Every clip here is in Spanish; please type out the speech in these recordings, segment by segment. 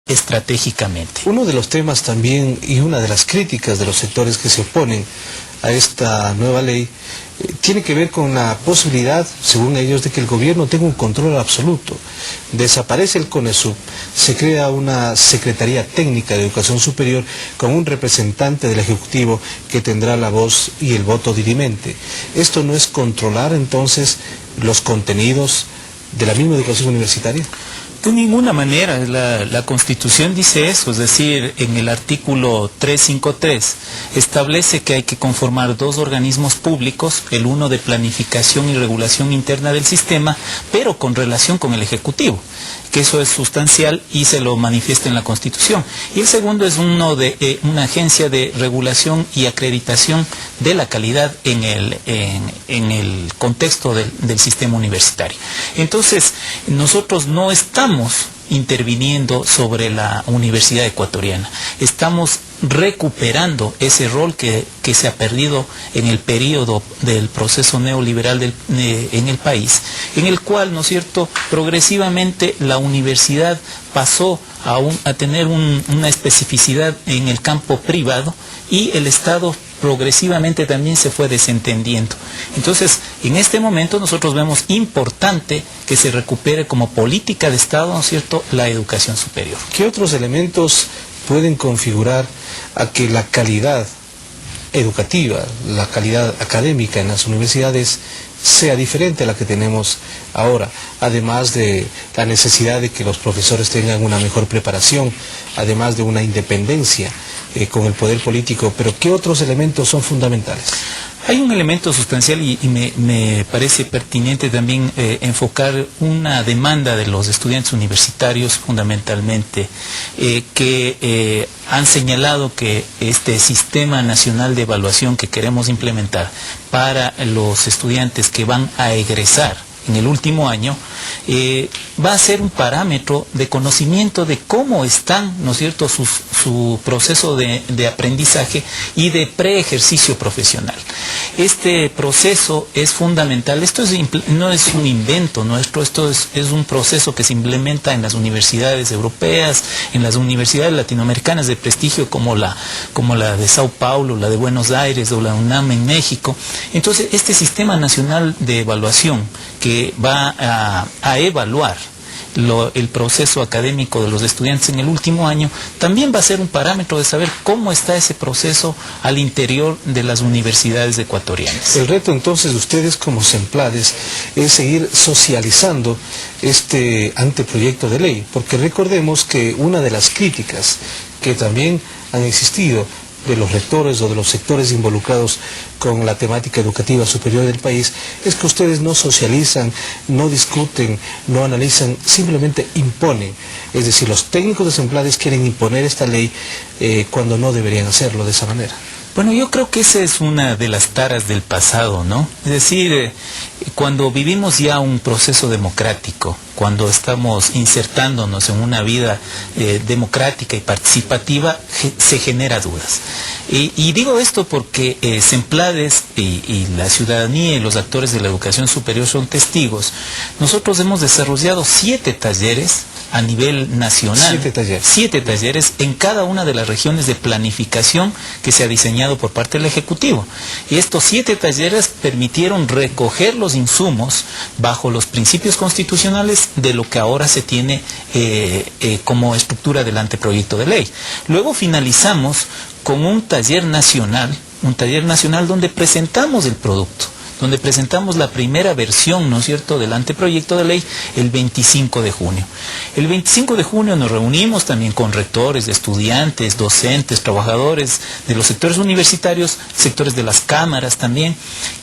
estratégicamente. Uno de los temas también y una de las críticas de los sectores que se oponen a esta nueva ley tiene que ver con la posibilidad, según ellos, de que el gobierno tenga un control absoluto. Desaparece el CONESUB, se crea una Secretaría Técnica de Educación Superior con un representante del Ejecutivo que tendrá la voz y el voto dirimente. ¿Esto no es controlar entonces los contenidos de la misma educación universitaria? De ninguna manera, la Constitución dice eso, es decir, en el artículo 353 establece que hay que conformar dos organismos públicos, el uno de planificación y regulación interna del sistema, pero con relación con el Ejecutivo, que eso es sustancial y se lo manifiesta en la Constitución. Y el segundo es uno de una agencia de regulación y acreditación de la calidad en el contexto del sistema universitario. Entonces, nosotros no estamos interviniendo sobre la universidad ecuatoriana. Estamos recuperando ese rol que se ha perdido en el periodo del proceso neoliberal en el país, en el cual, ¿no es cierto?, progresivamente la universidad pasó a tener una especificidad en el campo privado y el Estado progresivamente también se fue desentendiendo. Entonces, en este momento nosotros vemos importante que se recupere como política de Estado, ¿no es cierto?, la educación superior. ¿Qué otros elementos pueden configurar a que la calidad educativa, la calidad académica en las universidades sea diferente a la que tenemos ahora, además de la necesidad de que los profesores tengan una mejor preparación, además de una independencia con el poder político? Pero ¿qué otros elementos son fundamentales? Hay un elemento sustancial y me parece pertinente también enfocar una demanda de los estudiantes universitarios fundamentalmente, que han señalado que este sistema nacional de evaluación que queremos implementar para los estudiantes que van a egresar en el último año, va a ser un parámetro de conocimiento de cómo están, ¿no es cierto?, su proceso de aprendizaje y de preejercicio profesional. Este proceso es fundamental. Esto no es un invento nuestro, esto es un proceso que se implementa en las universidades europeas, en las universidades latinoamericanas de prestigio como la de Sao Paulo, la de Buenos Aires o la UNAM en México. Entonces, este sistema nacional de evaluación que va a evaluar el proceso académico de los estudiantes en el último año, también va a ser un parámetro de saber cómo está ese proceso al interior de las universidades ecuatorianas. El reto entonces de ustedes como SEMPLADES es seguir socializando este anteproyecto de ley, porque recordemos que una de las críticas que también han existido de los rectores o de los sectores involucrados con la temática educativa superior del país, es que ustedes no socializan, no discuten, no analizan, simplemente imponen. Es decir, los técnicos de SEMPLADES quieren imponer esta ley cuando no deberían hacerlo de esa manera. Bueno, yo creo que esa es una de las taras del pasado, ¿no? Es decir, cuando vivimos ya un proceso democrático, cuando estamos insertándonos en una vida democrática y participativa, se genera dudas. Y digo esto porque SEMPLADES y la ciudadanía y los actores de la educación superior son testigos. Nosotros hemos desarrollado 7 talleres a nivel nacional. 7 talleres en cada una de las regiones de planificación que se ha diseñado por parte del Ejecutivo. Y estos 7 talleres permitieron recoger los insumos bajo los principios constitucionales de lo que ahora se tiene como estructura del anteproyecto de ley. Luego finalizamos con un taller nacional donde presentamos el producto, donde presentamos la primera versión, ¿no es cierto?, del anteproyecto de ley el 25 de junio. El 25 de junio nos reunimos también con rectores, estudiantes, docentes, trabajadores de los sectores universitarios, sectores de las cámaras también,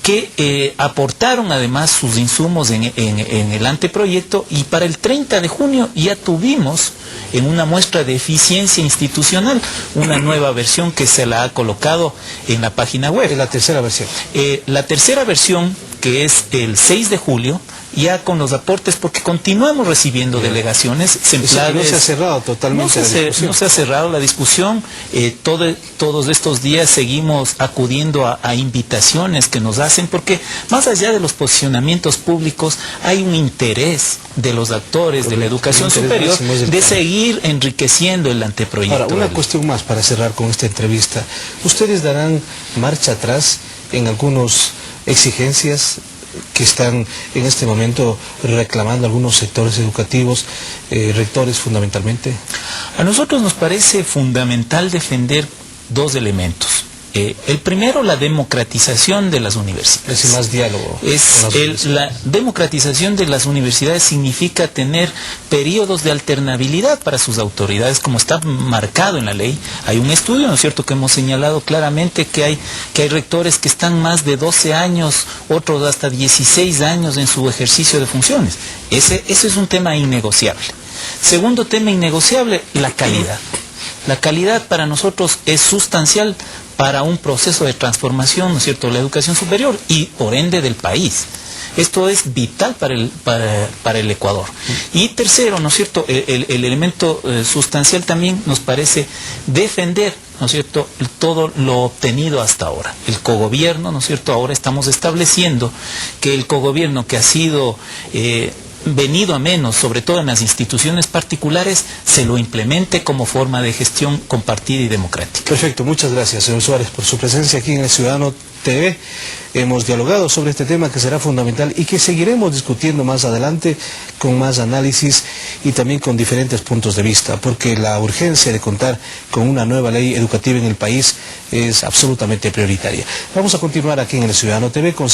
que aportaron además sus insumos en el anteproyecto, y para el 30 de junio ya tuvimos en una muestra de eficiencia institucional una nueva versión que se la ha colocado en la página web. La tercera versión. La tercera versión, que es el 6 de julio, ya con los aportes, porque continuamos recibiendo delegaciones, SEMPLADES. No se ha cerrado totalmente la discusión. No se ha cerrado la discusión. Todos estos días seguimos acudiendo a invitaciones que nos hacen, porque más allá de los posicionamientos públicos hay un interés de los actores de la educación superior de seguir enriqueciendo el anteproyecto. Ahora, una cuestión más para cerrar con esta entrevista. ¿Ustedes darán marcha atrás en algunas exigencias que están en este momento reclamando algunos sectores educativos, rectores fundamentalmente? A nosotros nos parece fundamental defender dos elementos. El primero, la democratización de las universidades. Es más diálogo. La democratización de las universidades significa tener periodos de alternabilidad para sus autoridades, como está marcado en la ley. Hay un estudio, ¿no es cierto?, que hemos señalado claramente que hay rectores que están más de 12 años, otros hasta 16 años en su ejercicio de funciones. Ese es un tema innegociable. Segundo tema innegociable, la calidad. La calidad para nosotros es sustancial para un proceso de transformación, ¿no es cierto?, de la educación superior y por ende del país. Esto es vital para el Ecuador. Y tercero, ¿no es cierto?, el elemento sustancial también nos parece defender, ¿no es cierto?, todo lo obtenido hasta ahora. El cogobierno, ¿no es cierto?, ahora estamos estableciendo que el cogobierno que ha sido venido a menos, sobre todo en las instituciones particulares, se lo implemente como forma de gestión compartida y democrática. Perfecto, muchas gracias, señor Suárez, por su presencia aquí en El Ciudadano TV. Hemos dialogado sobre este tema que será fundamental y que seguiremos discutiendo más adelante con más análisis y también con diferentes puntos de vista, porque la urgencia de contar con una nueva ley educativa en el país es absolutamente prioritaria. Vamos a continuar aquí en El Ciudadano TV con